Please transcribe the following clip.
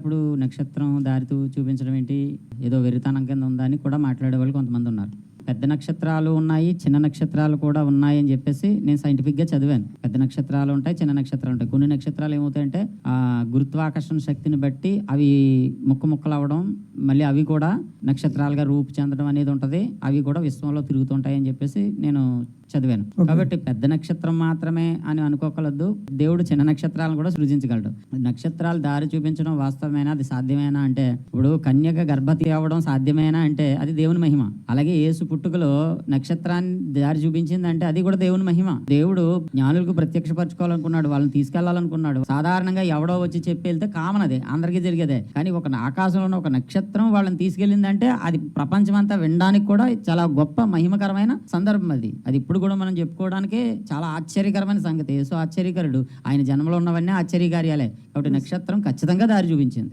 ఇప్పుడు నక్షత్రం దారి చూపించడం ఏంటి, ఏదో వెర్రితనం కింద ఉందా అని కూడా మాట్లాడేవాళ్ళు కొంతమంది ఉన్నారు. పెద్ద నక్షత్రాలు ఉన్నాయి, చిన్న నక్షత్రాలు కూడా ఉన్నాయి అని చెప్పేసి నేను సైంటిఫిక్గా చదివాను. పెద్ద నక్షత్రాలు ఉంటాయి, చిన్న నక్షత్రాలు ఉంటాయి. కొన్ని నక్షత్రాలు ఏమవుతాయంటే ఆ గురుత్వాకర్షణ శక్తిని బట్టి అవి ముక్కలు అవ్వడం, మళ్ళీ అవి కూడా నక్షత్రాలుగా రూపు చెందడం అనేది ఉంటుంది. అవి కూడా విశ్వంలో తిరుగుతుంటాయి అని చెప్పేసి నేను చదివాను. కాబట్టి పెద్ద నక్షత్రం మాత్రమే అని అనుకోకలద్దు, దేవుడు చిన్న నక్షత్రాలను కూడా సృజించగలడు. నక్షత్రాలు దారి చూపించడం వాస్తవమేనా, అది సాధ్యమేనా అంటే, ఇప్పుడు కన్యక గర్భవతి అవ్వడం సాధ్యమేనా అంటే అది దేవుని మహిమ. అలాగే యేసు పుట్టుకలో నక్షత్రాన్ని దారి చూపించిందంటే అది కూడా దేవుని మహిమ. దేవుడు జ్ఞానులకు ప్రత్యక్షపరచుకోవాలనుకున్నాడు, వాళ్ళని తీసుకెళ్లాలనుకున్నాడు. సాధారణంగా ఎవడో వచ్చి చెప్పి వెళ్తే కామన్, అదే అందరికీ జరిగేదే. కానీ ఒక ఆకాశంలో ఉన్న ఒక నక్షత్రం వాళ్ళని తీసుకెళ్ళిందంటే అది ప్రపంచం అంతా వినడానికి కూడా చాలా గొప్ప మహిమకరమైన సందర్భం. అది ఇప్పుడు కూడా మనం చెప్పుకోవడానికి చాలా ఆశ్చర్యకరమైన సంగతి. యేసు ఆశ్చర్యకరుడు, ఆయన జన్మలో ఉన్నవన్నీ ఆశ్చర్యకార్యాలే. కాబట్టి నక్షత్రం ఖచ్చితంగా దారి చూపించింది.